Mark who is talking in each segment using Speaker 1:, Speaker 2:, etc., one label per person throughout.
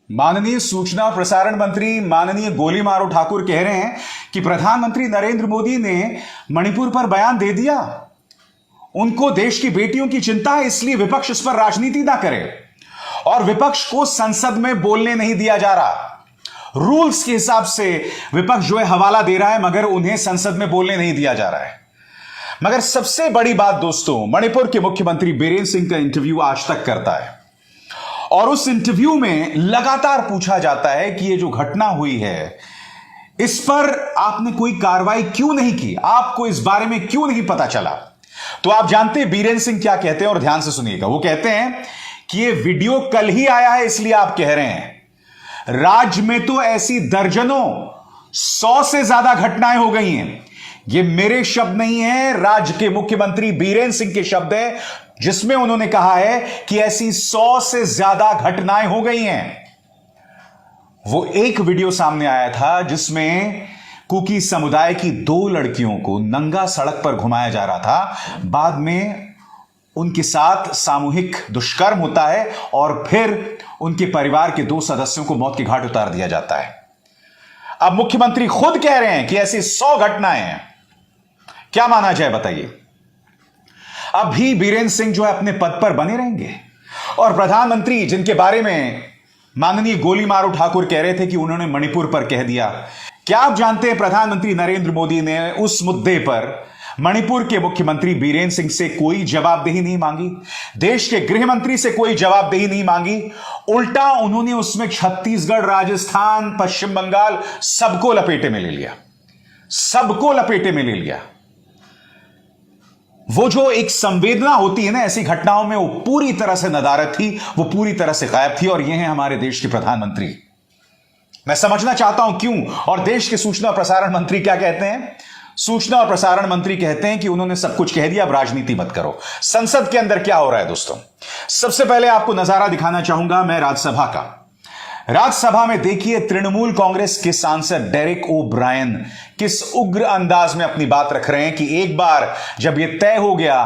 Speaker 1: माननीय सूचना और प्रसारण मंत्री माननीय गोली मारो ठाकुर कह रहे हैं कि प्रधानमंत्री नरेंद्र मोदी ने मणिपुर पर बयान दे दिया। उनको देश की बेटियों की चिंता है, इसलिए विपक्ष इस पर राजनीति ना करे और विपक्ष को संसद में बोलने नहीं दिया जा रहा। रूल्स के हिसाब से विपक्ष जो है हवाला दे रहा है, मगर उन्हें संसद में बोलने नहीं दिया जा रहा है। मगर सबसे बड़ी बात दोस्तों, मणिपुर के मुख्यमंत्री बीरेन सिंह का इंटरव्यू आज तक करता है और उस इंटरव्यू में लगातार पूछा जाता है कि ये जो घटना हुई है इस पर आपने कोई कार्रवाई क्यों नहीं की, आपको इस बारे में क्यों नहीं पता चला। तो आप जानते हैं बीरेन सिंह क्या कहते हैं, और ध्यान से सुनिएगा। वो कहते हैं कि ये वीडियो कल ही आया है, इसलिए आप कह रहे हैं। राज्य में तो ऐसी दर्जनों 100 से ज्यादा घटनाएं हो गई हैं। ये मेरे शब्द नहीं है, राज्य के मुख्यमंत्री बीरेन सिंह के शब्द है, जिसमें उन्होंने कहा है कि ऐसी 100 से ज्यादा घटनाएं हो गई हैं। वो एक वीडियो सामने आया था जिसमें कुकी समुदाय की 2 लड़कियों को नंगा सड़क पर घुमाया जा रहा था। बाद में उनके साथ सामूहिक दुष्कर्म होता है और फिर उनके परिवार के 2 सदस्यों को मौत के घाट उतार दिया जाता है। अब मुख्यमंत्री खुद कह रहे हैं कि ऐसी 100 घटनाएं हैं। क्या माना जाए बताइए। अभी बीरेन सिंह जो है अपने पद पर बने रहेंगे और प्रधानमंत्री जिनके बारे में माननीय गोली मारो ठाकुर कह रहे थे कि उन्होंने मणिपुर पर कह दिया, क्या आप जानते हैं प्रधानमंत्री नरेंद्र मोदी ने उस मुद्दे पर मणिपुर के मुख्यमंत्री बीरेन सिंह से कोई जवाबदेही नहीं मांगी, देश के गृह मंत्री से कोई जवाबदेही नहीं मांगी। उल्टा उन्होंने उसमें छत्तीसगढ़, राजस्थान, पश्चिम बंगाल सबको लपेटे में ले लिया, सबको लपेटे में ले लिया। वो जो एक संवेदना होती है ना ऐसी घटनाओं में, वो पूरी तरह से नदारद थी, वो पूरी तरह से गायब थी। और ये हैं हमारे देश के प्रधानमंत्री। मैं समझना चाहता हूं क्यों। और देश के सूचना और प्रसारण मंत्री क्या कहते हैं? सूचना और प्रसारण मंत्री कहते हैं कि उन्होंने सब कुछ कह दिया, अब राजनीति मत करो। संसद के अंदर क्या हो रहा है दोस्तों, सबसे पहले आपको नजारा दिखाना चाहूंगा मैं राज्यसभा का। राज्यसभा में देखिए तृणमूल कांग्रेस के सांसद डेरेक ओ ब्रायन किस उग्र अंदाज में अपनी बात रख रहे हैं कि एक बार जब यह तय हो गया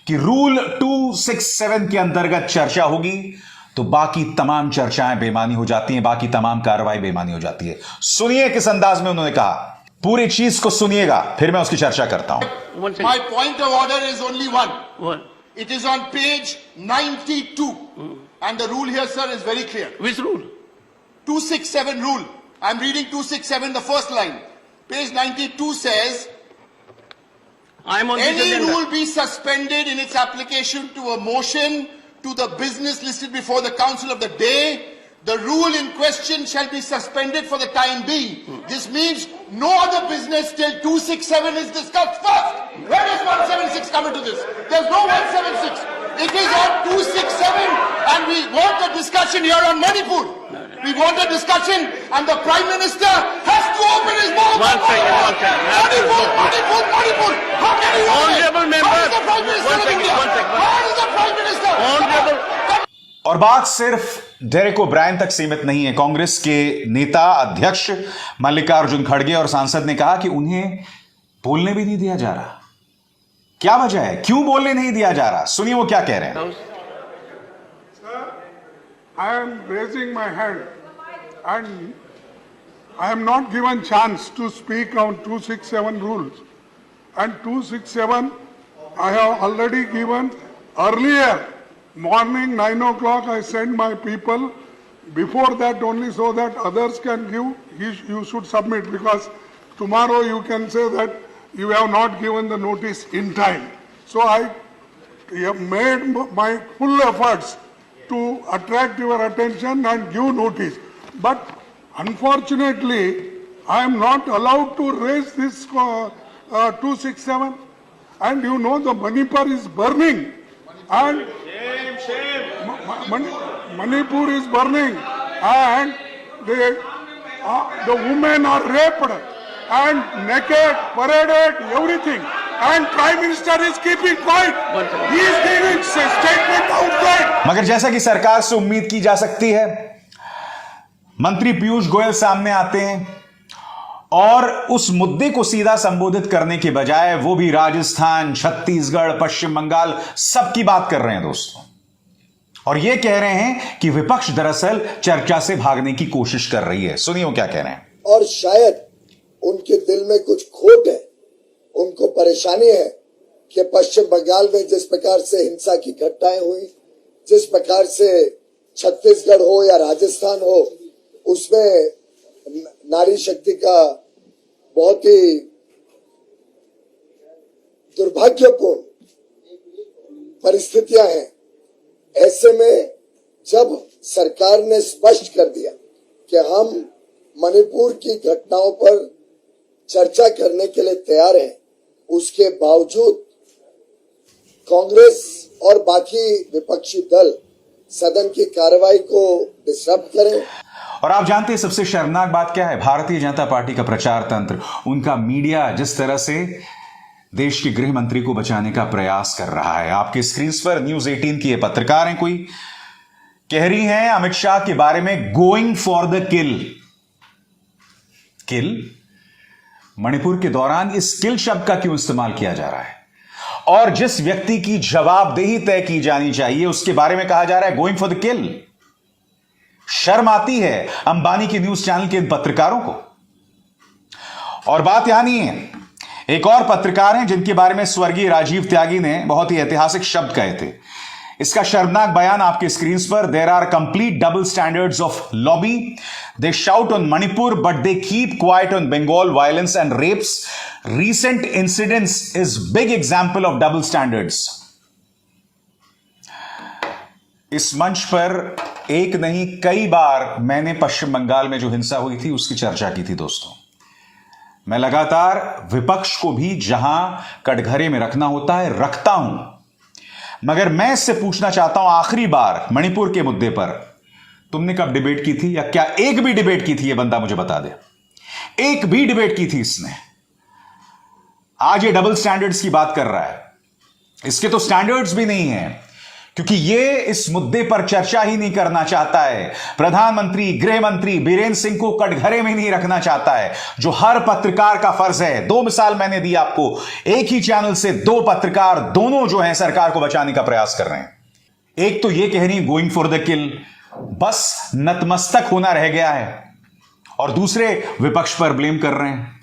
Speaker 1: कि रूल 267 के अंतर्गत चर्चा होगी तो बाकी तमाम चर्चाएं बेमानी हो जाती हैं, बाकी तमाम कार्रवाई बेमानी हो जाती है। सुनिए किस अंदाज में उन्होंने कहा, पूरी चीज को सुनिएगा, फिर मैं उसकी चर्चा करता हूं।
Speaker 2: My point of order is only one. It is on page 92 and the rule here sir is very clear.
Speaker 3: Which rule?
Speaker 2: 267 rule. I'm reading 267, the first line. Page 92 says,
Speaker 3: I'm on this
Speaker 2: any
Speaker 3: agenda.
Speaker 2: rule be suspended in its application to a motion to the business listed before the council of the day. The rule in question shall be suspended for the time being. This means no other business till 267 is discussed first. Where does 176 come into this? There's no 176. It is on 267 and we want a discussion here on Manipur. We want a discussion and the Prime Minister has to open his mouth.
Speaker 3: One second.
Speaker 2: Manipur. How can he open it?
Speaker 3: Honorable member.
Speaker 2: How is the Prime Minister
Speaker 3: One
Speaker 2: of
Speaker 3: second,
Speaker 2: India?
Speaker 3: one second.
Speaker 2: How is the Prime Minister?
Speaker 3: Honorable.
Speaker 1: और बात सिर्फ Derek ओ Brian तक सीमित नहीं है। कांग्रेस के नेता अध्यक्ष मल्लिकार्जुन खड़गे और सांसद ने कहा कि उन्हें बोलने भी नहीं दिया जा रहा। क्या वजह है, क्यों बोलने नहीं दिया जा रहा? सुनिए वो क्या कह रहे हैं।
Speaker 4: I am raising my hand and I am not given chance to speak on 267 rules. And 267 I have already given earlier morning 9 o'clock. I sent my people before that only so that others can give. You should submit because tomorrow you can say that you have not given the notice in time. So I have made my full efforts to attract your attention and give notice. But unfortunately, I am not allowed to raise this 267. And you know the Manipur is burning. And Manipur is burning. And the women are raped and naked, paraded, everything. And Prime Minister is keeping quiet. He is giving statement outside.
Speaker 1: मगर जैसा कि सरकार से उम्मीद की जा सकती है, मंत्री पीयूष गोयल सामने आते हैं और उस मुद्दे को सीधा संबोधित करने के बजाय वो भी राजस्थान, छत्तीसगढ़, पश्चिम बंगाल सबकी बात कर रहे हैं दोस्तों। और यह कह रहे हैं कि विपक्ष दरअसल चर्चा से भागने की कोशिश कर रही है। सुनिए वो क्या कह रहे हैं।
Speaker 5: और शायद उनके दिल में कुछ खोट है, उनको परेशानी है कि पश्चिम बंगाल में जिस प्रकार से हिंसा की घटनाएं हुई, जिस प्रकार से छत्तीसगढ़ हो या राजस्थान हो, उसमें नारी शक्ति का बहुत ही दुर्भाग्यपूर्ण परिस्थितियां हैं। ऐसे में जब सरकार ने स्पष्ट कर दिया कि हम मणिपुर की घटनाओं पर चर्चा करने के लिए तैयार हैं, उसके बावजूद कांग्रेस और बाकी विपक्षी दल सदन की कार्रवाई को डिस्टर्ब करें।
Speaker 1: और आप जानते हैं सबसे शर्मनाक बात क्या है? भारतीय जनता पार्टी का प्रचार तंत्र, उनका मीडिया जिस तरह से देश के गृह मंत्री को बचाने का प्रयास कर रहा है। आपके स्क्रीन पर न्यूज 18 की ये पत्रकार हैं, कोई कह रही हैं अमित शाह के बारे में गोइंग फॉर द किल। मणिपुर के दौरान इस किल शब्द का क्यों इस्तेमाल किया जा रहा है? और जिस व्यक्ति की जवाबदेही तय की जानी चाहिए उसके बारे में कहा जा रहा है गोइंग फॉर द किल। शर्म आती है अंबानी के न्यूज चैनल के इन पत्रकारों को। और बात यहां नहीं है, एक और पत्रकार हैं जिनके बारे में स्वर्गीय राजीव त्यागी ने बहुत ही ऐतिहासिक शब्द कहे थे। इसका शर्मनाक बयान आपके स्क्रीन पर। There are complete double standards of lobby. They shout on Manipur but they keep quiet on Bengal violence and rapes. Recent incidents is big example of double standards. इस मंच पर एक नहीं कई बार मैंने पश्चिम बंगाल में जो हिंसा हुई थी उसकी चर्चा की थी। दोस्तों, मैं लगातार विपक्ष को भी जहां कटघरे में रखना होता है रखता हूं, मगर मैं इससे पूछना चाहता हूं आखिरी बार मणिपुर के मुद्दे पर तुमने कब डिबेट की थी? या क्या एक भी डिबेट की थी? यह बंदा मुझे बता दे, एक भी डिबेट की थी इसने? आज ये डबल स्टैंडर्ड्स की बात कर रहा है। इसके तो स्टैंडर्ड्स भी नहीं है, क्योंकि ये इस मुद्दे पर चर्चा ही नहीं करना चाहता है। प्रधानमंत्री, गृह मंत्री बीरेंद्र सिंह को कटघरे में नहीं रखना चाहता है, जो हर पत्रकार का फर्ज है। दो मिसाल मैंने दी आपको, एक ही चैनल से दो पत्रकार, दोनों जो हैं सरकार को बचाने का प्रयास कर रहे हैं। एक तो ये कह रही गोइंग फॉर द किल, बस नतमस्तक होना रह गया है, और दूसरे विपक्ष पर ब्लेम कर रहे हैं।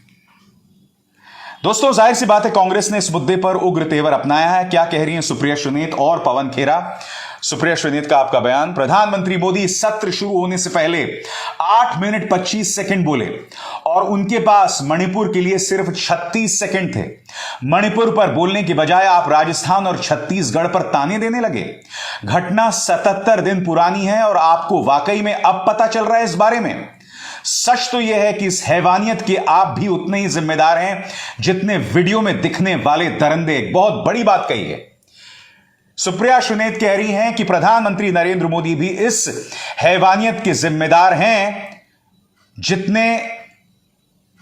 Speaker 1: दोस्तों, जाहिर सी बात है कांग्रेस ने इस मुद्दे पर उग्र तेवर अपनाया है। क्या कह रही हैं सुप्रिया सुनीत और पवन खेरा? सुप्रिया सुनीत का आपका बयान। प्रधानमंत्री मोदी सत्र शुरू होने से पहले 8 मिनट 25 सेकंड बोले और उनके पास मणिपुर के लिए सिर्फ 36 सेकंड थे। मणिपुर पर बोलने के बजाय आप राजस्थान और छत्तीसगढ़ पर ताने देने लगे। घटना 77 दिन पुरानी है और आपको वाकई में अब पता चल रहा है इस बारे में। सच तो यह है कि इस हैवानियत के आप भी उतने ही जिम्मेदार हैं जितने वीडियो में दिखने वाले दरिंदे। बहुत बड़ी बात कही है। सुप्रिया सुनीत कह रही हैं कि प्रधानमंत्री नरेंद्र मोदी भी इस हैवानियत के जिम्मेदार हैं जितने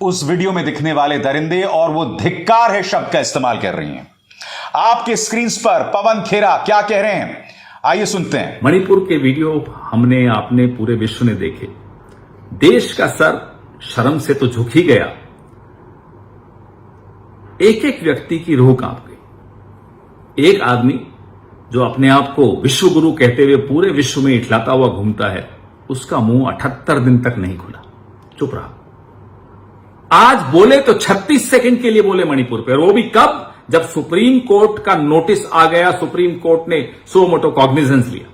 Speaker 1: उस वीडियो में दिखने वाले दरिंदे, और वो धिक्कार है शब्द का इस्तेमाल कर रही हैं। आपके स्क्रीन पर पवन खेरा क्या कह रहे हैं, आइए सुनते हैं।
Speaker 6: मणिपुर के वीडियो हमने आपने पूरे विश्व ने देखे। देश का सर शर्म से तो झुक ही गया। एक एक व्यक्ति की रूह कांप गई। एक आदमी जो अपने आप को विश्व गुरु कहते हुए पूरे विश्व में इठलाता हुआ घूमता है, उसका मुंह 78 दिन तक नहीं खुला, चुप रहा। आज बोले तो 36 सेकंड के लिए बोले मणिपुर पे, और वो भी कब? जब सुप्रीम कोर्ट का नोटिस आ गया, सुप्रीम कोर्ट ने सो मोटो कॉग्निजेंस लिया।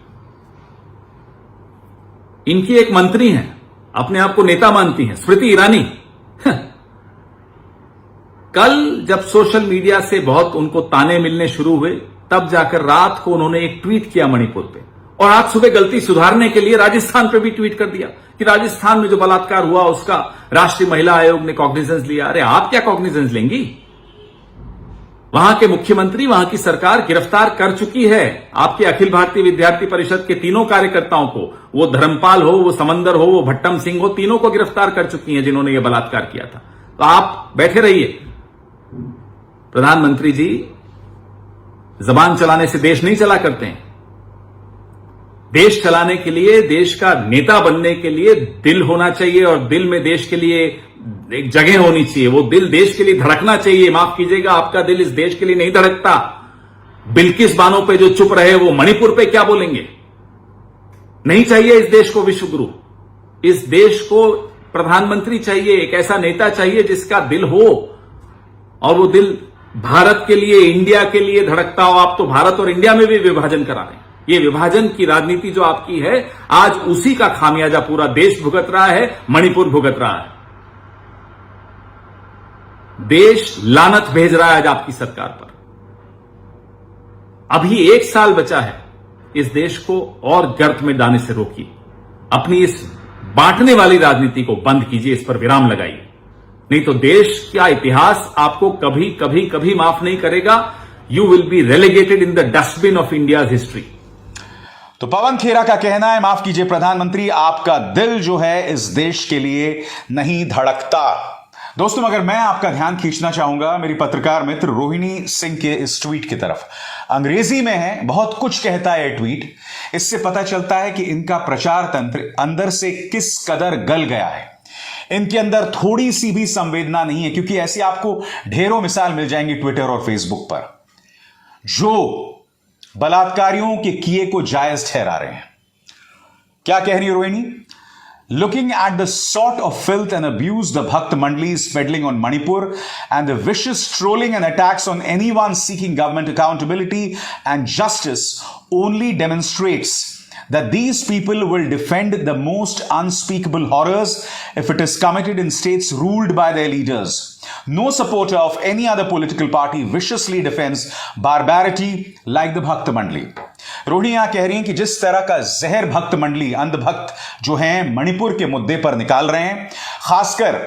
Speaker 6: इनकी एक मंत्री हैं, अपने आप को नेता मानती हैं, स्मृति ईरानी। कल जब सोशल मीडिया से बहुत उनको ताने मिलने शुरू हुए, तब जाकर रात को उन्होंने एक ट्वीट किया मणिपुर पे, और आज सुबह गलती सुधारने के लिए राजस्थान पे भी ट्वीट कर दिया कि राजस्थान में जो बलात्कार हुआ उसका राष्ट्रीय महिला आयोग ने कॉग्निजेंस लिया। अरे आप क्या कॉग्निजेंस लेंगी? वहां के मुख्यमंत्री, वहां की सरकार गिरफ्तार कर चुकी है आपके अखिल भारतीय विद्यार्थी परिषद के तीनों कार्यकर्ताओं को। वो धर्मपाल हो, वो समंदर हो, वो भट्टम सिंह हो, तीनों को गिरफ्तार कर चुकी हैं जिन्होंने ये बलात्कार किया था। तो आप बैठे रहिए। प्रधानमंत्री जी जबान चलाने से देश नहीं चला करते हैं। देश चलाने के लिए, देश का नेता बनने के लिए दिल होना चाहिए, और दिल में देश के लिए एक जगह होनी चाहिए। वो दिल देश के लिए धड़कना चाहिए। माफ कीजिएगा, आपका दिल इस देश के लिए नहीं धड़कता। बिल्किस बानो पे जो चुप रहे, वो मणिपुर पे क्या बोलेंगे? नहीं चाहिए इस देश को विश्व गुरु। इस देश को प्रधानमंत्री चाहिए, एक ऐसा नेता चाहिए जिसका दिल हो, और वो दिल भारत के लिए, इंडिया के लिए धड़कता हो। आप तो भारत और इंडिया में भी विभाजन करा रहे हैं। ये विभाजन की राजनीति जो आपकी है, आज उसी का खामियाजा पूरा देश भुगत रहा है, मणिपुर भुगत रहा है। देश लानत भेज रहा है आज आपकी सरकार पर। अभी 1 साल बचा है, इस देश को और गर्त में डालने से रोकिए। अपनी इस बांटने वाली राजनीति को बंद कीजिए, इस पर विराम लगाइए, नहीं तो देश का इतिहास आपको कभी कभी कभी माफ नहीं करेगा। You will be relegated in the dustbin of India's history.
Speaker 1: तो पवन खेरा का कहना है, माफ कीजिए प्रधानमंत्री, आपका दिल जो है इस देश के लिए नहीं धड़कता। दोस्तों, मगर मैं आपका ध्यान खींचना चाहूंगा मेरी पत्रकार मित्र रोहिणी सिंह के इस ट्वीट की तरफ। अंग्रेजी में है, बहुत कुछ कहता है ट्वीट। इससे पता चलता है कि इनका प्रचार तंत्र अंदर से किस कदर गल गया है। इनके अंदर थोड़ी सी भी संवेदना नहीं है, क्योंकि ऐसी आपको ढेरों मिसाल मिल जाएंगी ट्विटर और फेसबुक पर, जो बलात्कारियों के किए को जायज ठहरा रहे हैं। क्या कह रही है Rohini? Looking at the sort of filth and abuse the Bhakt Mandali is peddling on Manipur and the vicious trolling and attacks on anyone seeking government accountability and justice only demonstrates that these people will defend the most unspeakable horrors if it is committed in states ruled by their leaders. No supporter of any other political party viciously defends barbarity like the Bhakt Mandali. Rohini यहां कह रही हैं कि जिस तरह का जहर भक्त मंडली, अंधभक्त जो हैं मणिपुर के मुद्दे पर निकाल रहे हैं, खासकर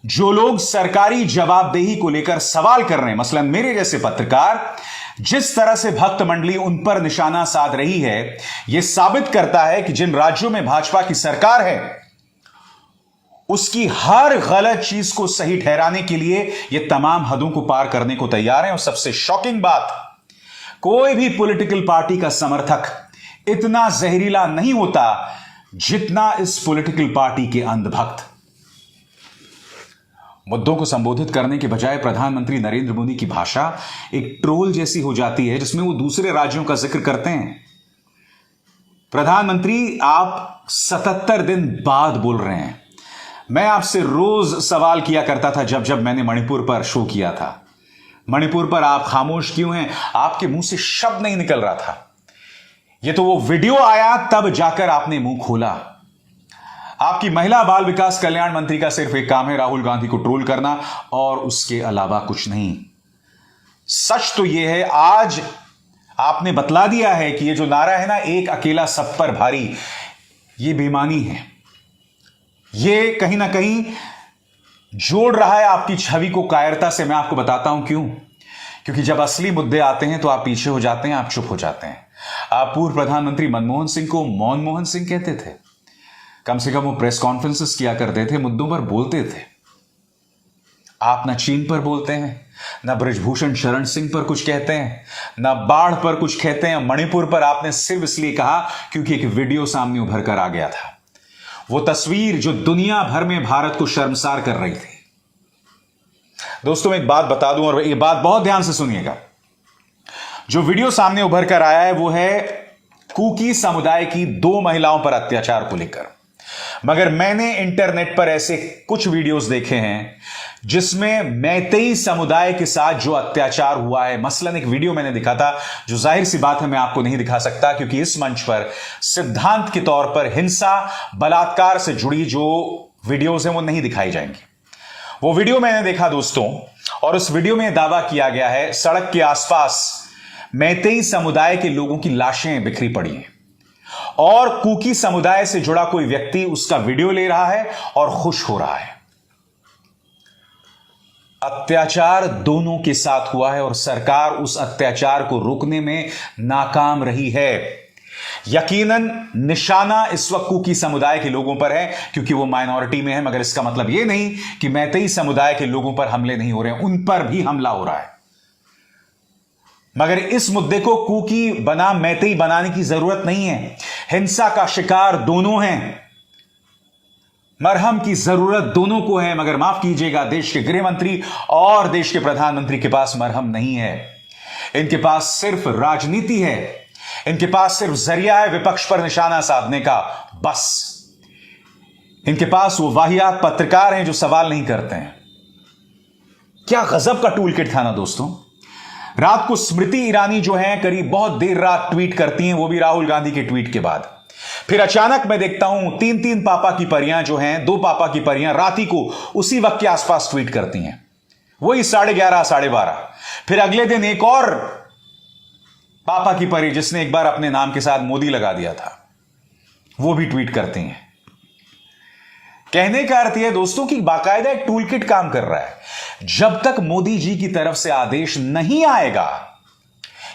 Speaker 1: जो लोग सरकारी जवाबदेही को लेकर सवाल कर रहे हैं, मसलन मेरे जैसे पत्रकार, जिस तरह से भक्त मंडली उन पर निशाना साध रही है, यह साबित करता है कि जिन राज्यों में भाजपा की सरकार है, उसकी हर गलत चीज को सही ठहराने के लिए यह तमाम हदों को पार करने को तैयार है। और सबसे शॉकिंग बात, कोई भी पॉलिटिकल पार्टी का समर्थक इतना जहरीला नहीं होता जितना इस पॉलिटिकल पार्टी के अंधभक्त। मुद्दों को संबोधित करने के बजाय प्रधानमंत्री नरेंद्र मोदी की भाषा एक ट्रोल जैसी हो जाती है, जिसमें वो दूसरे राज्यों का जिक्र करते हैं। प्रधानमंत्री, आप 77 दिन बाद बोल रहे हैं। मैं आपसे रोज सवाल किया करता था जब मैंने मणिपुर पर शो किया था, मणिपुर पर आप खामोश क्यों हैं? आपके मुंह से शब्द नहीं निकल रहा था। यह तो वो वीडियो आया तब जाकर आपने मुंह खोला। आपकी महिला बाल विकास कल्याण मंत्री का सिर्फ एक काम है, राहुल गांधी को ट्रोल करना, और उसके अलावा कुछ नहीं। सच तो यह है, आज आपने बतला दिया है कि यह जो नारा है ना, एक अकेला सब पर भारी, यह बेईमानी है। यह कहीं ना कहीं जोड़ रहा है आपकी छवि को कायरता से। मैं आपको बताता हूं क्यों। क्योंकि जब असली मुद्दे आते हैं तो आप पीछे हो जाते हैं, आप चुप हो जाते हैं। आप पूर्व प्रधानमंत्री मनमोहन सिंह को मौन मोहन सिंह कहते थे। कम से कम वो प्रेस कॉन्फ्रेंसेस किया करते थे, मुद्दों पर बोलते थे। आप ना चीन पर बोलते हैं, ना ब्रजभूषण शरण सिंह पर कुछ कहते हैं, ना बाढ़ पर कुछ कहते हैं। मणिपुर पर आपने सिर्फ इसलिए कहा क्योंकि एक वीडियो सामने उभर कर आ गया था, वो तस्वीर जो दुनिया भर में भारत को शर्मसार कर रही थी। दोस्तों, मैं एक बात बता दूं, और ये बात बहुत ध्यान से सुनिएगा। जो वीडियो सामने उभर कर आया है वो है कुकी समुदाय की 2 महिलाओं पर अत्याचार को लेकर। मगर मैंने इंटरनेट पर ऐसे कुछ वीडियोस देखे हैं जिसमें मैतेई समुदाय के साथ जो अत्याचार हुआ है। मसलन एक वीडियो मैंने दिखा था, जो जाहिर सी बात है मैं आपको नहीं दिखा सकता, क्योंकि इस मंच पर सिद्धांत के तौर पर हिंसा, बलात्कार से जुड़ी जो वीडियोस हैं वो नहीं दिखाई जाएंगी। वो वीडियो मैंने देखा दोस्तों, और उस वीडियो में दावा किया गया है सड़क के आसपास मैतेई समुदाय के लोगों की लाशें बिखरी पड़ी हैं, और कुकी समुदाय से जुड़ा कोई व्यक्ति उसका वीडियो ले रहा है और खुश हो रहा है। अत्याचार दोनों के साथ हुआ है और सरकार उस अत्याचार को रोकने में नाकाम रही है। यकीनन निशाना इस वक्त कुकी समुदाय के लोगों पर है, क्योंकि वो माइनॉरिटी में है। मगर इसका मतलब यह नहीं कि मैतेई समुदाय के लोगों पर हमले नहीं हो रहे हैं, उन पर भी हमला हो रहा है। मगर इस मुद्दे को कुकी बनाम मैतेई बनाने की जरूरत नहीं है। हिंसा का शिकार दोनों हैं, मरहम की जरूरत दोनों को है। मगर माफ कीजिएगा, देश के गृह मंत्री और देश के प्रधानमंत्री के पास मरहम नहीं है। इनके पास सिर्फ राजनीति है। इनके पास सिर्फ जरिया है विपक्ष पर निशाना साधने का, बस। इनके पास वो वाहियात पत्रकार हैं जो सवाल नहीं करते हैं। क्या गजब का टूल किट था ना दोस्तों। रात को स्मृति ईरानी जो है करीब बहुत देर रात ट्वीट करती हैं, वो भी राहुल गांधी के ट्वीट के बाद। फिर अचानक मैं देखता हूं तीन पापा की परियां जो हैं, 2 पापा की परियां राती को उसी वक्त के आसपास ट्वीट करती हैं, वही 11:30 12:30। फिर अगले दिन एक और पापा की परी जिसने एक बार अपने नाम के साथ मोदी लगा दिया था, वो भी ट्वीट करती हैं। कहने का अर्थ यह दोस्तों कि बाकायदा एक टूल किट काम कर रहा है। जब तक मोदी जी की तरफ से आदेश नहीं आएगा,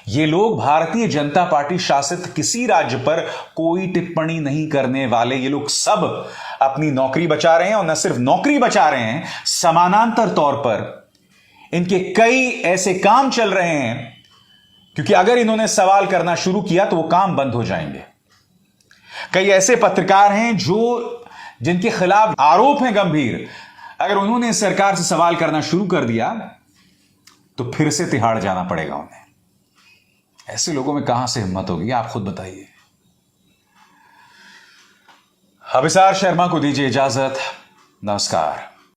Speaker 1: ये लोग भारतीय जनता पार्टी शासित किसी राज्य पर कोई टिप्पणी नहीं करने वाले। ये लोग सब अपनी नौकरी बचा रहे हैं, और न सिर्फ नौकरी बचा रहे हैं, समानांतर तौर पर इनके कई ऐसे काम चल रहे हैं, क्योंकि अगर इन्होंने सवाल करना शुरू किया तो वो काम बंद हो जाएंगे। कई ऐसे पत्रकार हैं जिनके खिलाफ आरोप हैं गंभीर, अगर उन्होंने सरकार से सवाल करना शुरू कर दिया तो फिर से तिहाड़ जाना पड़ेगा उन्हें। ऐसे लोगों में कहां से हिम्मत होगी, आप खुद बताइए। अभिसार शर्मा को दीजिए इजाजत। नमस्कार।